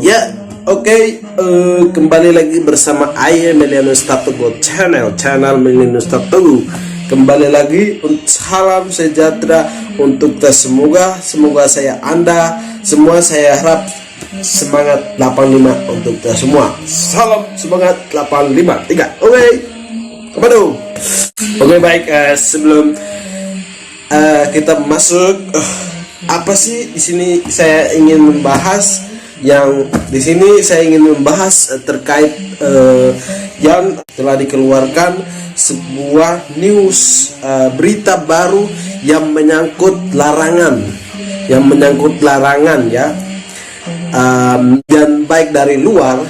Ya, oke, kembali lagi bersama Emiliano Statogo channel Emiliano Statogo. Kembali lagi, salam sejahtera untuk kita semoga Anda semua, saya harap semangat 85 untuk kita semua. Salam semangat 853. Oke, kemana? Oke, baik, sebelum kita masuk, apa sih di sini saya ingin membahas? Yang di sini saya ingin membahas terkait yang telah dikeluarkan sebuah news, berita baru yang menyangkut larangan ya, dan baik dari luar,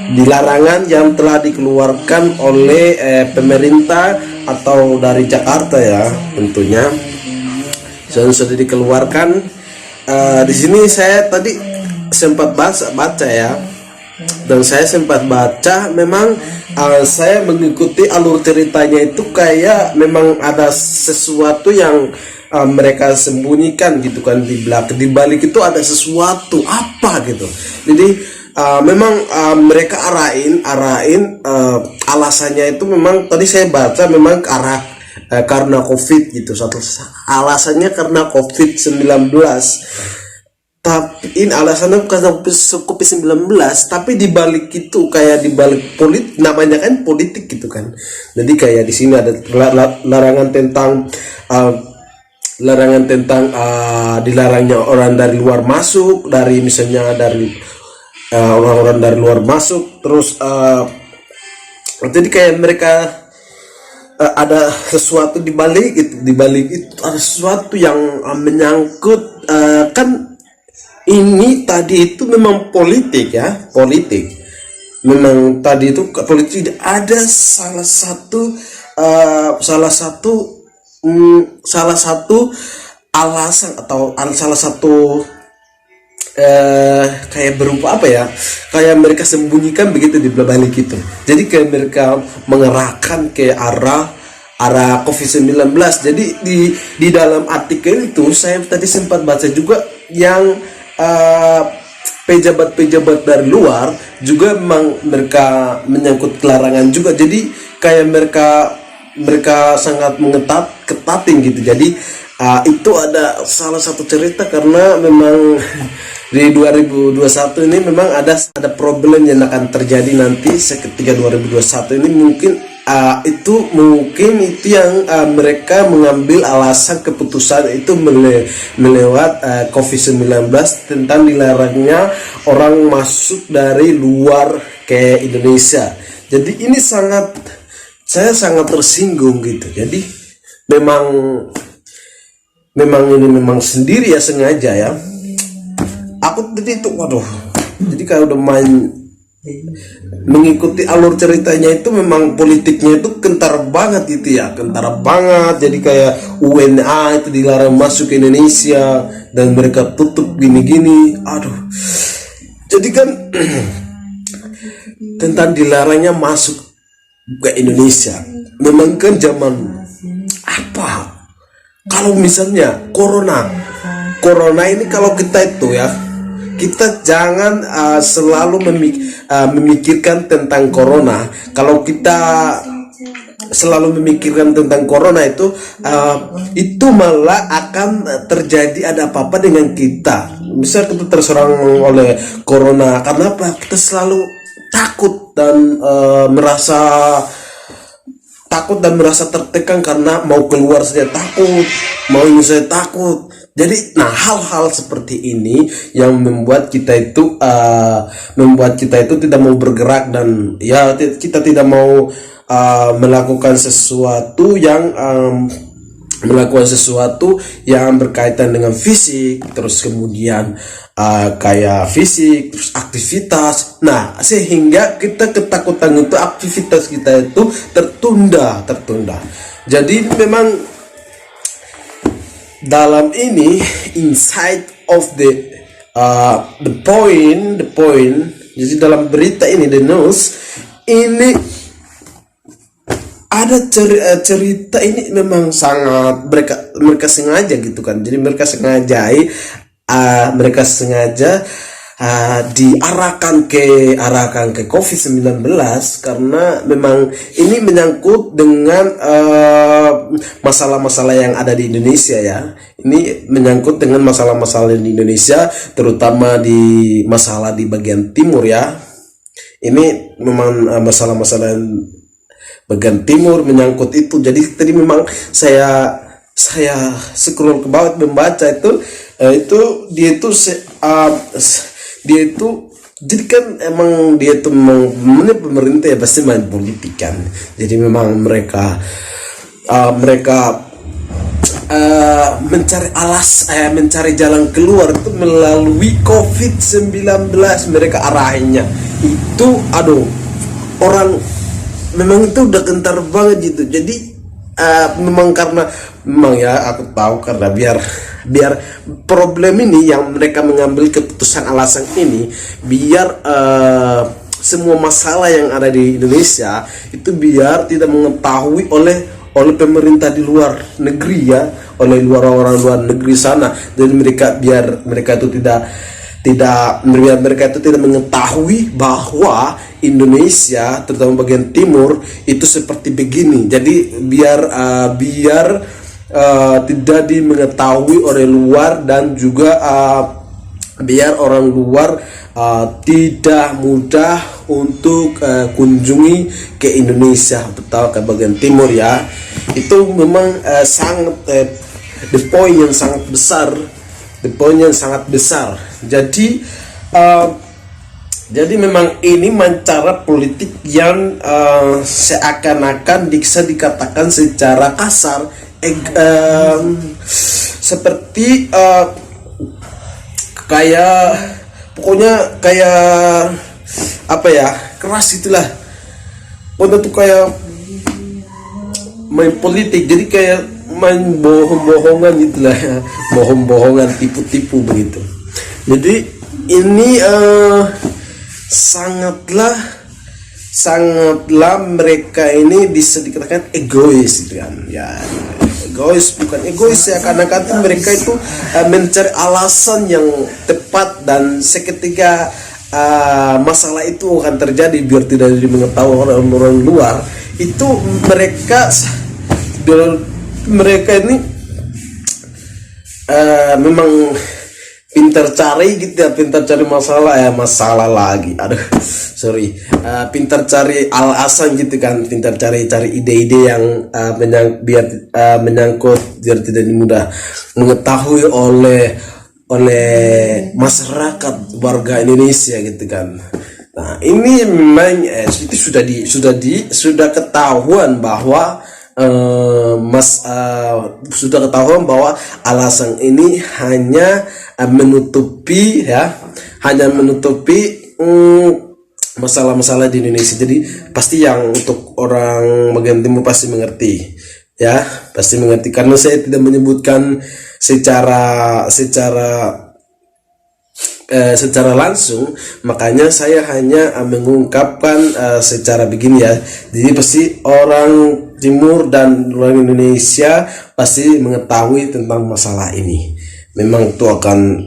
di larangan yang telah dikeluarkan oleh pemerintah atau dari Jakarta ya, tentunya sudah dikeluarkan. Di sini saya tadi sempat baca ya, dan saya sempat baca memang saya mengikuti alur ceritanya itu kayak memang ada sesuatu yang mereka sembunyikan gitu kan, di balik itu ada sesuatu apa gitu. Jadi memang mereka arahin alasannya itu memang tadi saya baca memang karena COVID gitu, satu alasannya karena COVID-19. Tapi ini alasannya bukan COVID-19, tapi dibalik itu kayak dibalik politik, namanya kan politik gitu kan. Jadi kayak di sini ada larangan tentang dilarangnya orang dari luar masuk, dari misalnya dari orang-orang dari luar masuk, terus jadi kayak mereka ada sesuatu di balik itu ada sesuatu yang menyangkut, kan ini tadi itu memang politik ya, memang tadi itu politik. Ada salah satu alasan atau salah satu kayak berupa apa ya, kayak mereka sembunyikan begitu di balik itu. Jadi kayak mereka mengerahkan ke arah COVID-19. Jadi di dalam artikel itu saya tadi sempat baca juga yang pejabat-pejabat dari luar juga memang mereka menyangkut larangan juga. Jadi kayak mereka sangat ketatin gitu. Jadi itu ada salah satu cerita karena memang di 2021 ini memang ada problem yang akan terjadi nanti seketika 2021 ini. Mungkin itu yang mereka mengambil alasan keputusan itu melewat COVID-19 tentang dilarangnya orang masuk dari luar ke Indonesia. Jadi ini saya sangat tersinggung gitu. Jadi memang ini memang sendiri ya, sengaja ya. Aku tadi itu jadi kalau udah main mengikuti alur ceritanya itu memang politiknya itu kentar banget gitu ya, jadi kayak UNA itu dilarang masuk ke Indonesia dan mereka tutup gini-gini. Jadi kan tentang dilarangnya masuk ke Indonesia, memang kan zaman apa, kalau misalnya corona ini, kalau kita itu ya, kita jangan selalu memikirkan tentang corona. Kalau kita selalu memikirkan tentang corona itu malah akan terjadi ada apa-apa dengan kita. Misal kita terserang oleh corona, karena apa? Kita selalu takut dan merasa tertekan karena mau keluar saja takut, mau ini saja takut. Jadi hal-hal seperti ini yang membuat kita itu tidak mau bergerak, dan ya kita tidak mau melakukan sesuatu yang berkaitan dengan fisik, terus kemudian kayak fisik, terus aktivitas. Sehingga kita ketakutan itu aktivitas kita itu tertunda. Jadi memang dalam ini inside of the point. Jadi dalam berita ini, the news ini ada cerita ini memang sangat mereka sengaja gitu kan. Jadi mereka sengaja mereka sengaja diarahkan ke COVID-19 karena memang ini menyangkut dengan masalah-masalah yang ada di Indonesia ya. Ini menyangkut dengan masalah-masalah di Indonesia, terutama di masalah di bagian timur ya. Ini memang masalah-masalah bagian timur menyangkut itu. Jadi tadi memang saya scroll ke bawah membaca itu dia itu jadi kan emang dia itu pemerintah ya pasti main politik kan. Jadi memang mereka mencari jalan keluar itu melalui COVID-19. Mereka arahnya itu orang memang itu udah gentar banget gitu. Jadi memang karena memang ya aku tahu karena biar problem ini yang mereka mengambil keputusan alasan ini biar semua masalah yang ada di Indonesia itu biar tidak mengetahui oleh pemerintah di luar negeri ya, oleh orang luar negeri sana. Dan mereka itu tidak mengetahui bahwa Indonesia terutama bagian timur itu seperti begini. Jadi biar tidak mengetahui oleh luar dan juga biar orang luar tidak mudah untuk kunjungi ke Indonesia atau ke bagian timur ya. Itu memang sangat the point yang sangat besar. Jadi memang ini cara politik yang seakan-akan bisa dikatakan secara kasar seperti pokoknya kayak apa ya, keras itulah. Pokoknya tuh kayak main politik, jadi kayak main bohong-bohongan gitulah, bohong-bohongan, tipu-tipu begitu. Jadi ini sangatlah mereka ini bisa dikatakan egois gitu kan ya. Bukan egois ya, karena mereka itu mencari alasan yang tepat dan seketika masalah itu akan terjadi biar tidak mengetahui orang-orang luar itu mereka ini memang pintar cari gitu ya, pintar cari masalah lagi. Pintar cari alasan gitu kan, pintar cari ide-ide yang menyangkut biar tidak mudah mengetahui oleh masyarakat warga Indonesia gitu kan. Nah, ini memang itu sudah ketahuan bahwa sudah ketahuan bahwa alasan ini hanya menutupi masalah-masalah di Indonesia. Jadi pasti yang untuk orang bagian timur pasti mengerti ya, pasti mengerti karena saya tidak menyebutkan secara langsung, makanya saya hanya mengungkapkan secara begini ya. Jadi pasti orang timur dan orang Indonesia pasti mengetahui tentang masalah ini. Memang itu akan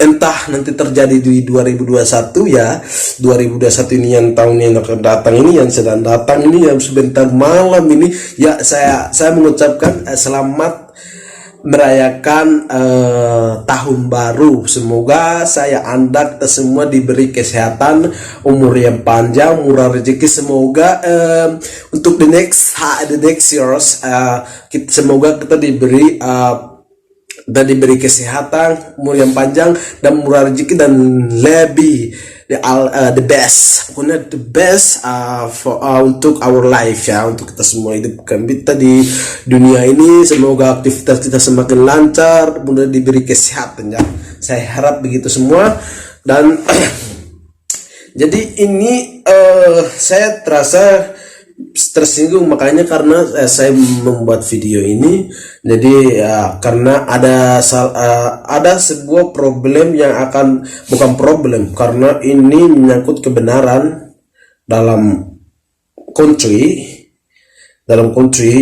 entah nanti terjadi di 2021 ya. 2021 ini yang tahun yang akan datang ini, yang sedang datang ini, yang sebentar malam ini ya. Saya mengucapkan selamat merayakan tahun baru. Semoga Anda kita semua diberi kesehatan, umur yang panjang, murah rezeki. Semoga untuk the next years semoga kita diberi kesehatan, umur yang panjang dan murah rezeki dan lebih the best, pokoknya the best untuk our life ya, untuk kita semua hidup kita di dunia ini. Semoga aktivitas kita semakin lancar, mudah diberi kesehatan ya. Saya harap begitu semua. Dan jadi ini saya terasa tersinggung, makanya karena saya membuat video ini. Jadi karena ada sebuah problem yang bukan problem, karena ini menyangkut kebenaran dalam country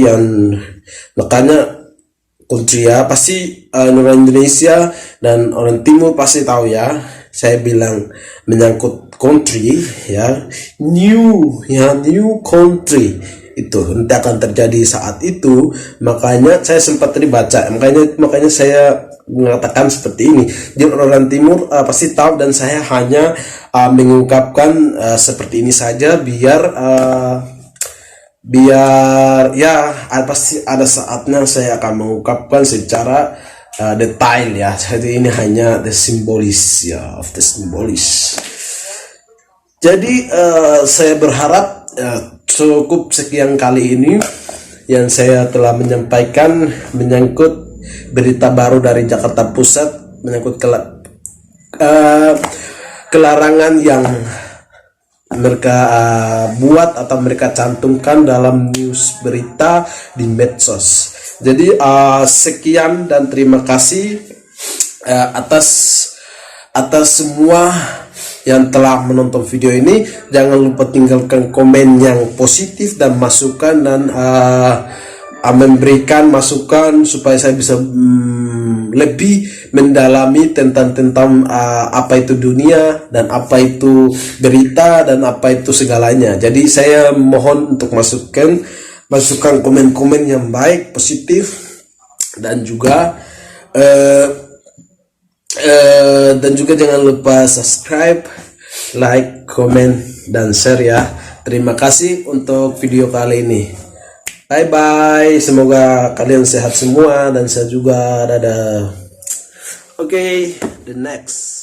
yang makanya country ya, pasti orang Indonesia dan orang Timur pasti tahu ya. Saya bilang menyangkut country ya, new country itu nanti akan terjadi saat itu. Makanya saya sempat tadi baca, makanya saya mengatakan seperti ini. Jadi orang Timur pasti tahu, dan saya hanya mengungkapkan seperti ini saja biar ya pasti ada saatnya saya akan mengungkapkan secara detail ya. Jadi ini hanya the symbolis ya, of the symbolis. Jadi saya berharap cukup sekian kali ini yang saya telah menyampaikan menyangkut berita baru dari Jakarta Pusat menyangkut kelarangan yang mereka buat atau mereka cantumkan dalam news berita di medsos. Jadi sekian dan terima kasih atas semua yang telah menonton video ini. Jangan lupa tinggalkan komen yang positif dan masukan, dan memberikan masukan supaya saya bisa lebih mendalami tentang apa itu dunia dan apa itu berita dan apa itu segalanya. Jadi saya mohon untuk masukan komen-komen yang baik, positif, dan juga jangan lupa subscribe, like, komen, dan share ya. Terima kasih untuk video kali ini. Bye bye, semoga kalian sehat semua dan saya juga. Dadah. Okay, the next.